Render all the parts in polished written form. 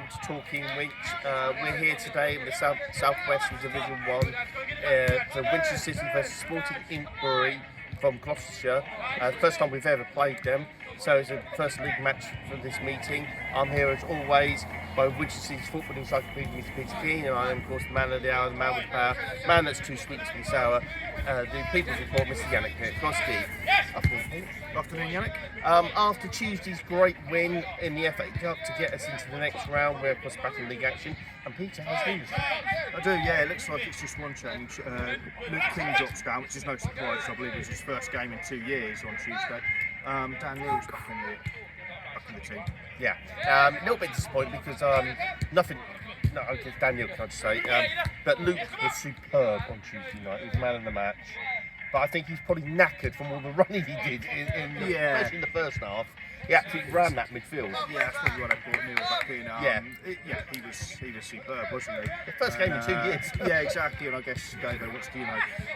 welcome to Talking Winch. We're here today in the Southwest of Division 1 for Winchester City versus Sporting Inkberrow from Gloucestershire. First time we've ever played them, so it's a first league match for this meeting. I'm here as always by Winchester City's football encyclopedia, Mr. Peter Keane, and I am of course the man of the hour, the man with the power, man that's too sweet to be sour, the People's Report, Mr. Yannick Pietkowski. Afternoon, Yannick. After Tuesday's great win in the FA Cup to get us into the next round, we're of course back in league action, and Peter has news. I do, yeah. It looks like it's just one change. Luke Keane drops down, which is no surprise. I believe it was his first game in 2 years on Tuesday. Dan Neal's back in the team. Yeah, a little bit disappointed because nothing. No, okay, Daniel can't say. But Luke was superb on Tuesday night. He was man of the match. But I think he's probably knackered from all the running he did, especially in the first half. He absolutely ran that midfield. Yeah, that's probably what I brought Neal back in. He was superb, wasn't he? The first game in 2 years. Yeah, exactly. And I guess Davo wants to,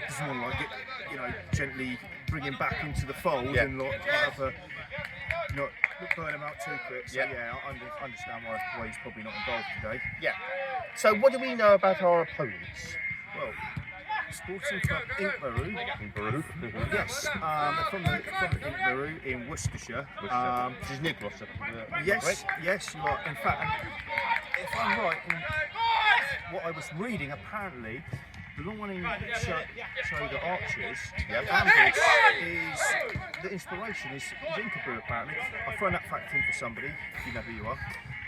does someone like it, gently bring him back into the fold and not burn him out too quick. So yeah, I understand why he's probably not involved today. Yeah. So what do we know about our opponents? Well, Sporting Club Inkberrow. Yes, from the Inkberrow in Worcestershire. This is near Gloucester. Yes, you are. In fact, if I'm right, in what I was reading, apparently the long running show the Archers, Ambush is the inspiration is Inkberrow apparently. I've thrown that fact in for somebody, if you know who you are.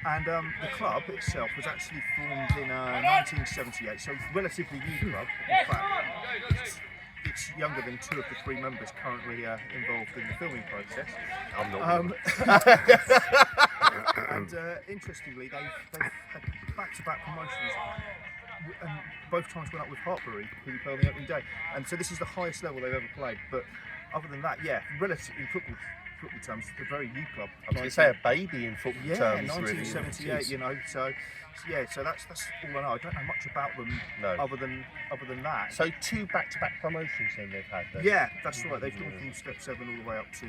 And the club itself was actually formed in 1978, so relatively new club. In fact, it's younger than 2 of the 3 members currently involved in the filming process. I'm not. And interestingly, they've had back-to-back promotions, and both times went up with Hartbury, who played on the opening day. And so this is the highest level they've ever played. But other than that, relatively in football terms, a very new club. I was going to say a baby in football terms. 1978, really. So that's all I know. I don't know much about them other than that. So 2 back-to-back promotions then they've had. Then. Yeah, that's right. They've gone from step 7 all the way up to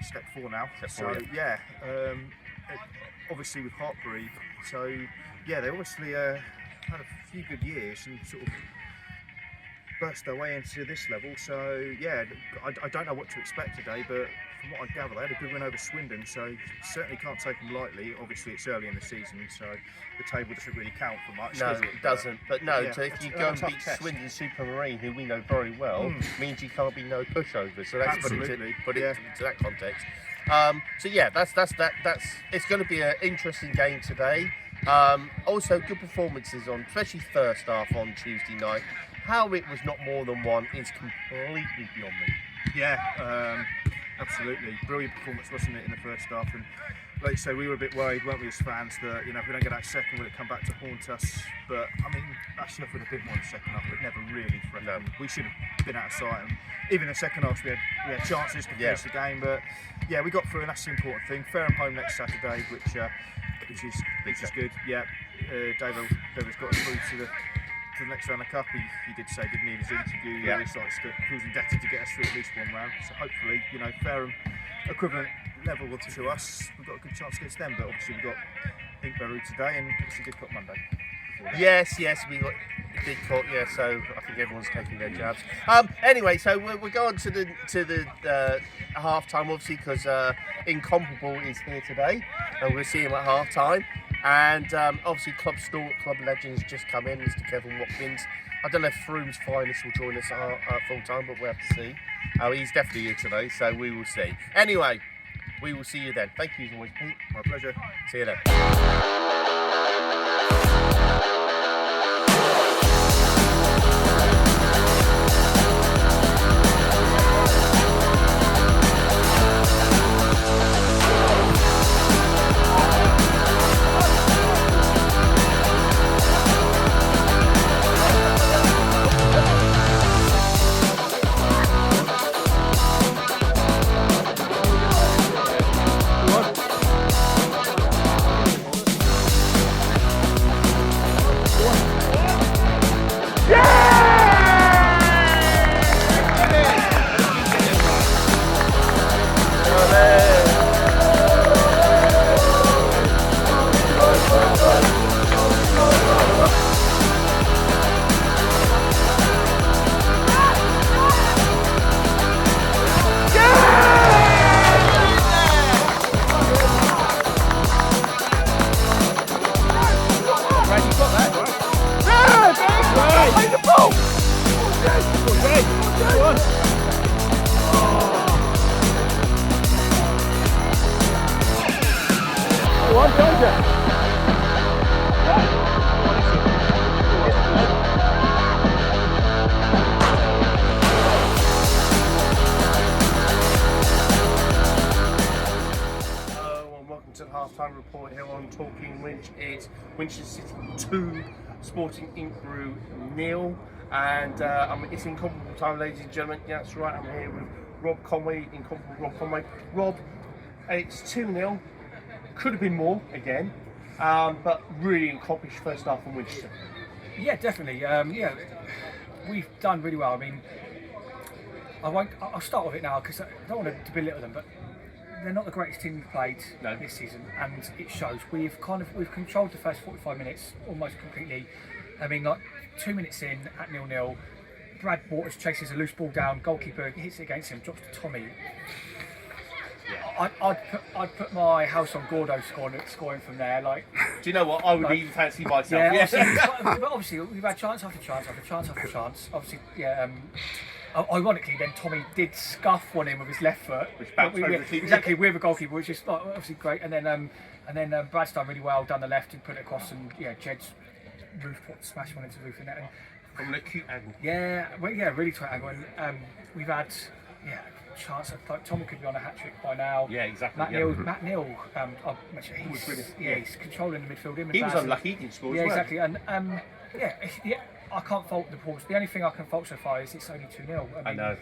step 4 now. Obviously with Hartbury. So yeah, they obviously had a few good years and sort of burst their way into this level. So yeah, I don't know what to expect today, but from what I gather, they had a good win over Swindon, so certainly can't take them lightly. Obviously it's early in the season, so the table doesn't really count for much. No, it doesn't. But if you go and beat Swindon Supermarine, who we know very well, means you can't be no pushover. So that's put it into that context. So yeah, that's it's going to be an interesting game today. Also good performances on, especially first half on Tuesday night. How it was not more than one is completely beyond me. Yeah, absolutely. Brilliant performance, wasn't it, in the first half? And like you say, we were a bit worried, weren't we, as fans, that if we don't get that second, will it come back to haunt us? But I mean, that suffered a bit more in the second half, but never really threatened. No. We should have been out of sight. And even in the second half, we had chances to finish the game, but yeah, we got through, and that's the important thing. Fair and home next Saturday, which is good. Yeah, David's got us through to the next round of Cup. He did say, didn't he, in his interview, he was indebted to get us through at least one round. So hopefully, fair and equivalent level to us, we've got a good chance against them. But obviously we've got Inkberrow today and it's a good Cup Monday. Yes, we got a big Cup, so I think everyone's taking their jabs. Anyway, so we're going to the half time, obviously, because Incomparable is here today, and we'll see him at half time. And obviously Club Legends just come in, Mr. Kevin Watkins. I don't know if Froome's finest will join us at full time, but we'll have to see. He's definitely here today, so we will see. Anyway, we will see you then. Thank you as always, Pete. My pleasure. See you then. one, don't you? Welcome to the half-time report here on Talking Winch. It's Winchester City 2, Sporting Inkberrow 0, and it's incomparable time, ladies and gentlemen. Yeah, that's right. I'm here with Rob Conway, incomparable Rob Conway. Rob, it's 2-0. Could have been more again, but really accomplished first half from Winchester. Yeah, definitely. We've done really well. I mean, I'll start with it now because I don't want to belittle them, but they're not the greatest team we've played this season, and it shows. We've controlled the first 45 minutes almost completely. I mean, like 2 minutes in at 0-0, Brad Waters chases a loose ball down, goalkeeper hits it against him, drops to Tommy. Yeah. I'd put my house on Gordo scoring from there. Like, do you know what? I would even fancy myself. Yeah, but obviously we've had chance after chance after chance after chance. Obviously, yeah. Ironically, then Tommy did scuff one in with his left foot. Which bounced over the keeper. Exactly, with the goalkeeper, which is obviously great. And then Brad's done really well down the left and put it across, and Jed's smashed one into the roof in that. From an acute angle. Yeah, really tight angle. And we've had chance. Tommy could be on a hat trick by now. Yeah, exactly. Matt Neal, he's controlling the midfield. He was unlucky, he didn't score as well. Yeah, exactly. And I can't fault the performance. The only thing I can fault so far is it's only 2-0. I know.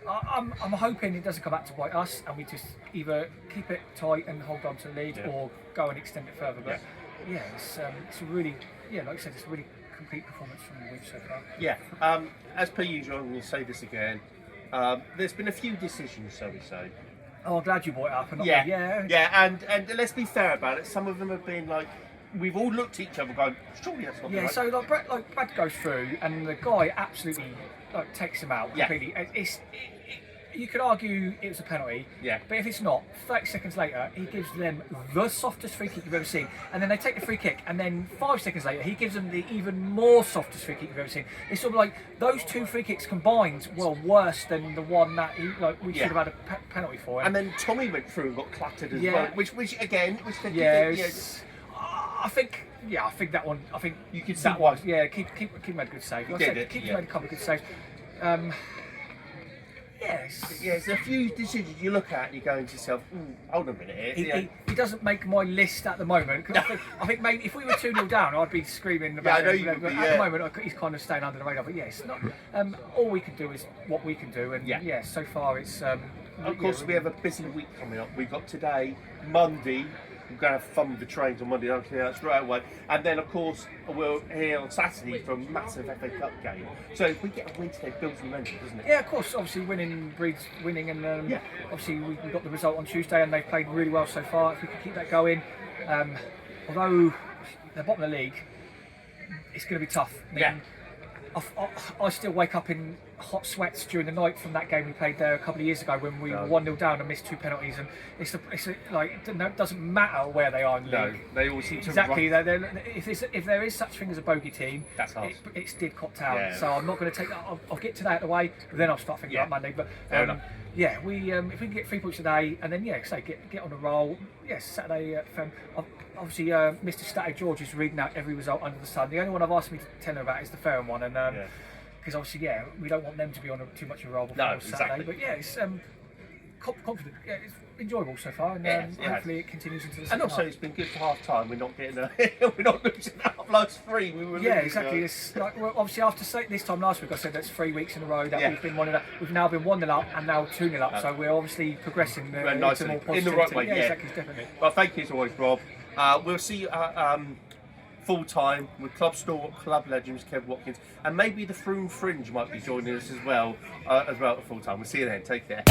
I'm hoping it doesn't come back to bite us, and we just either keep it tight and hold on to the lead, or go and extend it further. But it's a really, like I said, it's a really complete performance from the week so far. Yeah. As per usual, I'm going to say this again. There's been a few decisions, shall we say. Oh, I'm glad you brought it up. And let's be fair about it. Some of them have been like, we've all looked at each other going, surely that's not right. Yeah, so Brad goes through, and the guy absolutely takes him out completely. You could argue it was a penalty, but if it's not, 30 seconds later, he gives them the softest free kick you've ever seen. And then they take the free kick, and then 5 seconds later, he gives them the even more softest free kick you've ever seen. It's sort of like those two free kicks combined were worse than the one that we should have had a penalty for. And then Tommy went through and got clattered as well, which I think that one. I think you could see that one. Yeah, keep made a good save. Keep made a couple of good saves. There's a few decisions you look at and you're going to yourself, hold on a minute. He doesn't make my list at the moment. I think maybe if we were 2-0 down, I'd be screaming about it. At the moment, he's kind of staying under the radar. But it's not. All we can do is what we can do, and so far it's. Of course, we have a busy week coming up. We've got today, Monday. We're going to have fun with the trains on Monday, that's right away. And then, of course, we're here on Saturday for a massive FA Cup game. So if we get a win today, it builds momentum, doesn't it? Yeah, of course. Obviously, winning breeds winning. And obviously, we got the result on Tuesday, and they've played really well so far. If we can keep that going. Although they're bottom of the league, it's going to be tough. I still wake up in hot sweats during the night from that game we played there a couple of years ago when we were 1-0 down and missed 2 penalties, and it doesn't matter where they are in the league. They all seem to if there is such thing as a bogey team, it's Did Cop Town. So I'm not going to take that. I'll get to that out of the way, then I'll start thinking about Monday. But if we can get 3 points today, and then get on a roll. Saturday. Obviously, Mr. Static George is reading out every result under the sun. The only one I've asked me to tell him about is the Ferrum one, and because obviously, we don't want them to be on too much of a roll before Saturday. But it's confident. It's enjoyable so far, and hopefully it continues into the second half. And also, it's been good for half time. We're not getting we're not losing out last 3. We were exactly. It's like, obviously after this time last week, I said that's 3 weeks in a row that we've been 1-0 up. We've now been 1-0 up and now 2-0 up. So we're obviously progressing into more positivity. In the right way. Exactly, definitely. Well, thank you as always, Rob. We'll see you full time with club stalwart, club legends Kev Watkins, and maybe the Froome Fringe might be joining us as well at full time. We'll see you then. Take care.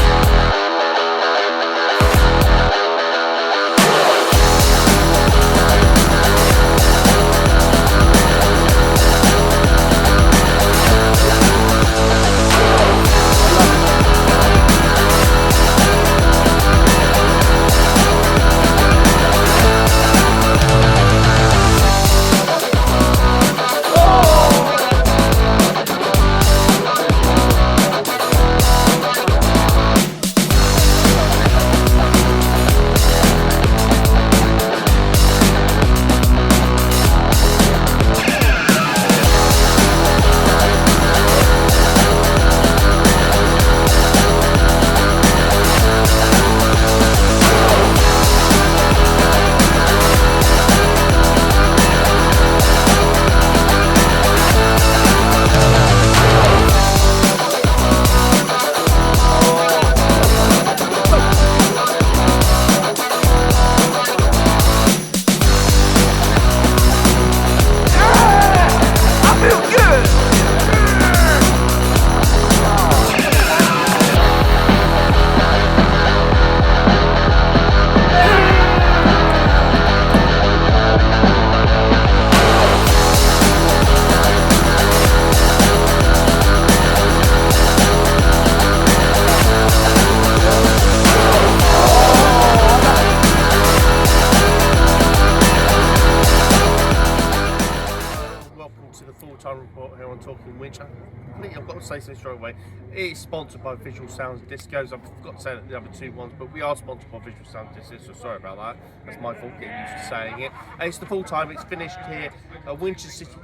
say so straight away. It is sponsored by Visual Sounds Discos. I forgot to say that the other two ones, but we are sponsored by Visual Sounds Discos, so sorry about that. That's my fault getting used to saying it. And it's the full time. It's finished here at Winchester City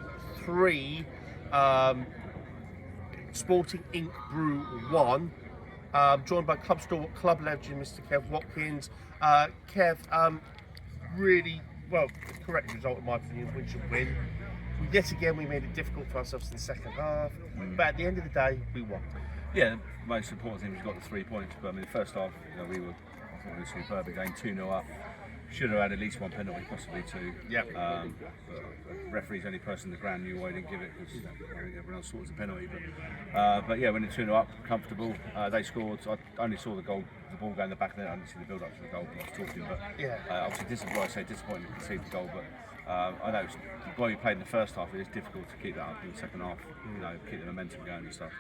3, Sporting Inkberrow 1. Joined by club legend Mr. Kev Watkins. Kev, really, well, correct result in my opinion, Winchester win. Yet again, we made it difficult for ourselves in the second half, but at the end of the day, we won. Yeah, the most important thing was we got the 3 points. But I mean, the first half, I thought we were superb again, 2-0 up. Should have had at least one penalty, possibly two. Yeah. But the referee's the only person in the ground knew why he didn't give it, because everyone else thought it was a penalty. But yeah, when it's 2-0 up, comfortable. They scored. I only saw the ball go in the back of the net. I didn't see the build up to the goal. I was talking, but obviously disappointing to concede the goal. But I know the boy who played in the first half, it is difficult to keep that up in the second half. You know, keep the momentum going and stuff.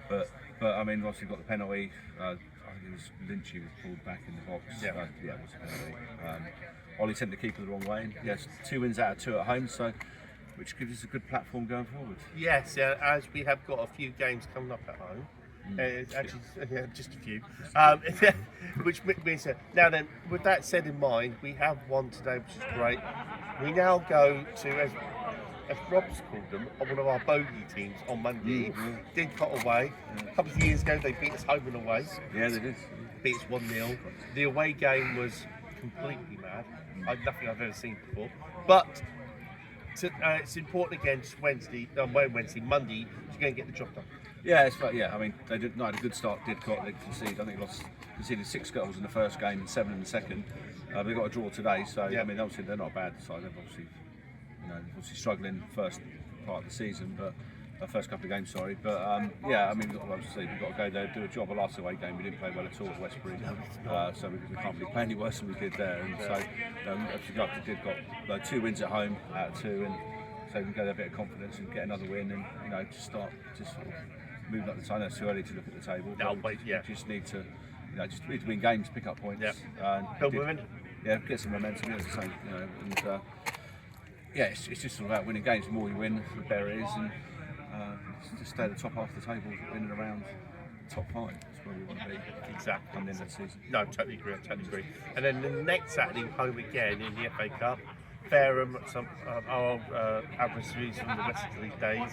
But I mean, obviously got the penalty. I think it was Lynchy was pulled back in the box. Yeah, it was a penalty. Olly sent the keeper the wrong way. And yes, 2 wins out of 2 at home, so which gives us a good platform going forward. Yes, as we have got a few games coming up at home. Actually, just a few. Which means that now then, with that said in mind, we have won today, which is great. We now go to, as Rob's called them, one of our bogey teams on Monday. Didcot away. A couple of years ago, they beat us home and away. Yeah, they did. Beat us 1-0. The away game was completely mad. Nothing I've ever seen before. But it's important against Monday, to go and get the job done. Yeah, I mean, they did not had a good start. Didcot, they conceded. I think conceded 6 goals in the first game and 7 in the second. They got a draw today, so I mean, obviously they're not a bad side. They've obviously struggling first part of the season, but first couple of games, sorry. But yeah, I mean, we've got to go there, do a job. Our last away game, we didn't play well at all at Westbury, so we can't really play any worse than we did there. And so, obviously, got 2 wins at home out of 2, and so we can go there a bit of confidence and get another win, and just sort of move up the table. It's too early to look at the table. We just need to, just need to win games, pick up points, build momentum. Yeah, get some momentum. As I say, and. Yeah, it's just all about winning games. The more we win, the better it is, and just stay at the top half of the table, in and around top 5. That's where we want to be. Exactly. Come the end of the season. No, totally agree. And then the next Saturday, home again in the FA Cup. Fareham, some our adversaries from the West Italy days.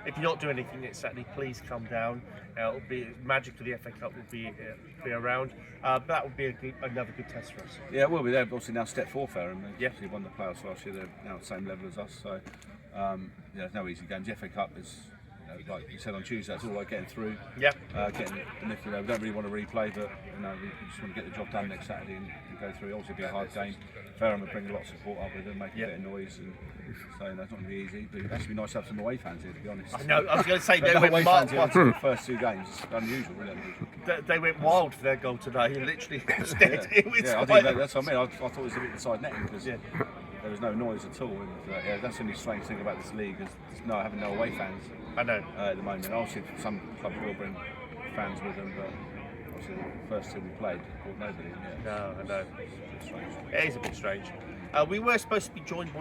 If you're not doing anything next Saturday, please come down. It'll be magic for the FA Cup. Will be around. That would be another good test for us. Yeah, we'll be there. Obviously now step 4 Fareham. They won the playoffs last year. They're now at the same level as us. So there's no easy games. The FA Cup is, like you said on Tuesday, it's all like getting through. Yeah. Getting the nick. We don't really want to replay, but we just want to get the job done next Saturday and go through. Obviously, it'll be a hard game. Fareham will bring a lot of support up with them, make a bit of noise, and so that's not going to be easy. But it'd actually be nice to have some away fans here, to be honest. I know. I was going to say they went away wild. fans here the first 2 games. It's unusual, really unusual. They went wild for their goal today. Literally, that's what I mean. I thought it was a bit inside netting because there was no noise at all. And that's the only strange thing about this league is having no away fans. I know. At the moment, obviously some clubs will bring fans with them, but obviously the first 2 we played, brought nobody. No, I know. It is a bit strange. We were supposed to be joined by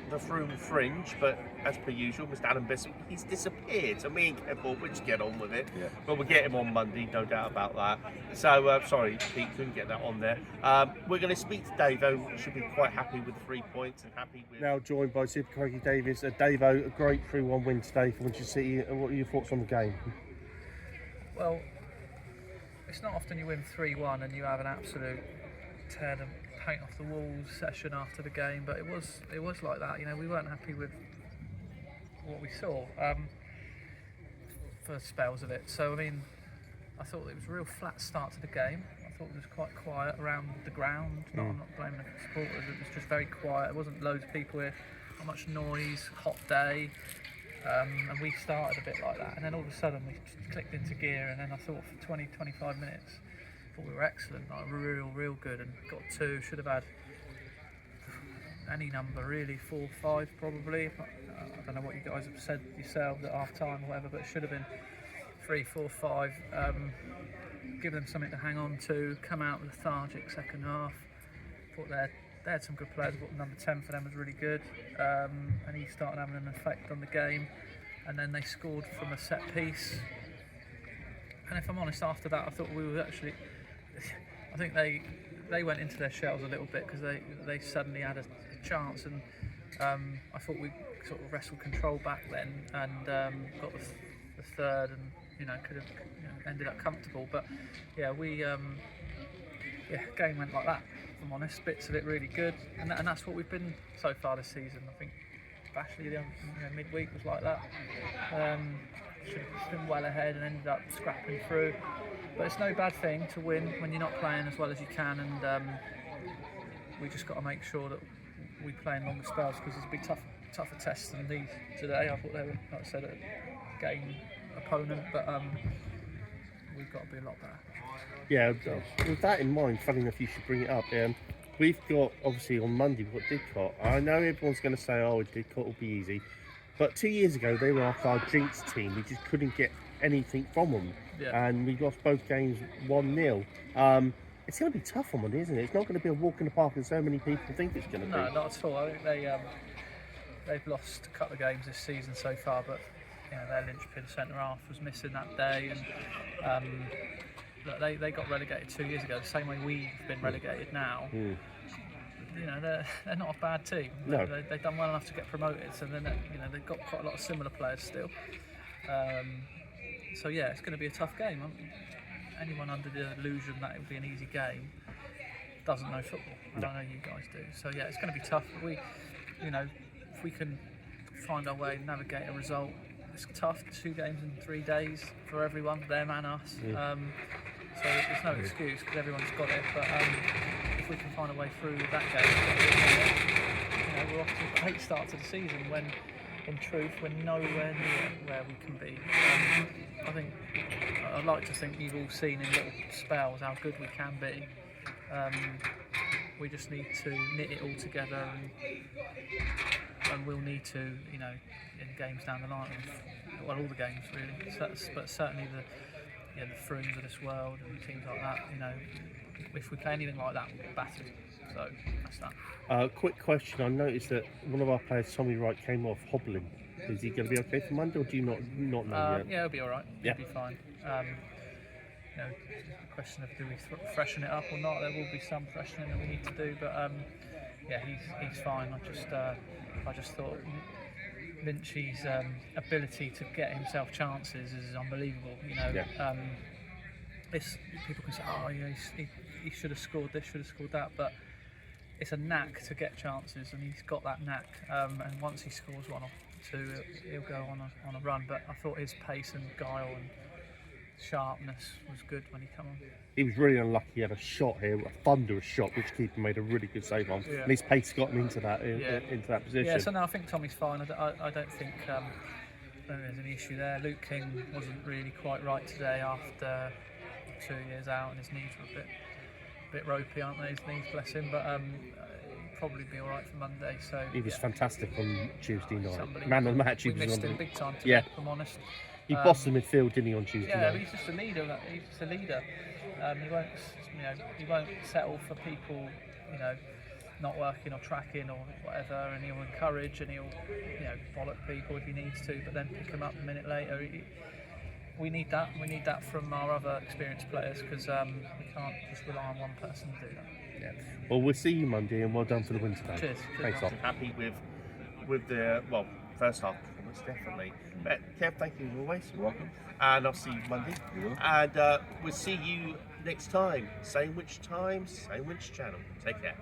the Froome Fringe, but as per usual, Mr. Adam Bissell, he's disappeared. So me and Kev thought we'd just get on with it. Yeah. But we'll get him on Monday, no doubt about that. So, sorry, Pete, couldn't get that on there. We're going to speak to Davo, who should be quite happy with the 3 points and happy with... Now joined by Super Craigie Davis. Davo, a great 3-1 win today for Winchester City. What are your thoughts on the game? Well, it's not often you win 3-1 and you have an absolute tear them paint off the walls session after the game, but it was like that. We weren't happy with what we saw for spells of it. So I mean, I thought it was a real flat start to the game. I thought it was quite quiet around the ground. I'm not blaming the supporters. It was just very quiet. There wasn't loads of people here. Not much noise. Hot day. And we started a bit like that, and then all of a sudden we clicked into gear, and then I thought for 20-25 minutes I thought we were excellent, like real good, and got 2, should have had any number really, 4, 5 probably. I don't know what you guys have said yourselves at half time or whatever, but it should have been 3, 4, 5. Give them something to hang on to, come out lethargic second half. Thought they had some good players. I thought number 10 for them was really good, and he started having an effect on the game. and then they scored from a set piece. And if I'm honest, after that, I thought we were actually. I think they went into their shells a little bit because they suddenly had a chance, and I thought we sort of wrestled control back then and got the third, and could have ended up comfortable. But yeah, game went like that. If I'm honest, bits of it really good, and that's what we've been so far this season. I think Bashley midweek was like that. Should have been well ahead and ended up scrapping through. But it's no bad thing to win when you're not playing as well as you can, and we just got to make sure that we play in longer spells, because it's a big tougher test than these today. I thought they were, like I said, a game opponent, but we've got to be a lot better. Yeah, with that in mind, funny enough, you should bring it up. We've got, obviously on Monday, we've got Didcot. I know everyone's going to say, oh, Didcot will be easy. But 2 years ago, they were our jinx team. We just couldn't get anything from them. Yeah. And we lost both games 1-0. It's going to be tough on Monday, isn't it? It's not going to be a walk in the park as so many people think it's going to be. No, not at all. I think they've lost a couple of games this season so far, but their linchpin centre-half was missing that day. And look, they got relegated 2 years ago, the same way we've been relegated now. They're not a bad team. No. They've done well enough to get promoted, so then they've got quite a lot of similar players still. So yeah, it's going to be a tough game. Anyone under the illusion that it will be an easy game doesn't know football. I don't know you guys do. So yeah, it's going to be tough. But if we can find our way, navigate a result, it's tough. 2 games in 3 days for everyone, them and us. So there's no excuse because everyone's got it. But if we can find a way through that game, we're off to a great start to the season when, in truth, we're nowhere near where we can be. I think I'd like to think you've all seen in little spells how good we can be. We just need to knit it all together, and we'll need to, in games down the line, well, all the games really, but certainly the Frooms of this world and teams like that. If we play anything like that, we'll get battered. So that's that. Quick question. I noticed that one of our players, Tommy Wright, came off hobbling. Is he going to be okay for Monday, or do you not know yet? Yeah, he'll be all right. He'll be fine. The question of do we freshen it up or not? There will be some freshening that we need to do, but he's fine. I just thought Lynchy's ability to get himself chances is unbelievable. People can say, oh, he should have scored this, should have scored that, but it's a knack to get chances, and he's got that knack. And once he scores 1 or 2, he'll go on a run. But I thought his pace and guile and sharpness was good when he came on. He was really unlucky. He had a shot here, a thunderous shot, which keeper made a really good save on. Yeah. And his pace got him into that position. Yeah, so now I think Tommy's fine. I don't think there's any issue there. Luke King wasn't really quite right today after 2 years out, and his knees were a bit ropey, aren't they? His knees, bless him. But he'll probably be all right for Monday. So he was fantastic on Tuesday night. Man of the match. We missed him big time today, if I'm honest. He bossed the midfield, didn't he, on Tuesday night? Yeah, he's just a leader. He's just a leader. He won't settle for people, not working or tracking or whatever, and he'll encourage and he'll, bollock people if he needs to, but then pick him up a minute later. We need that. We need that from our other experienced players, because we can't just rely on one person to do that. Yeah. Well, we'll see you Monday, and well done for the win today. Cheers. Thanks, Olly. Happy with the first half performance, definitely. But Kev, thank you as always. You're welcome. And I'll see you Monday. You will. And we'll see you next time. Same which time, same which channel. Take care.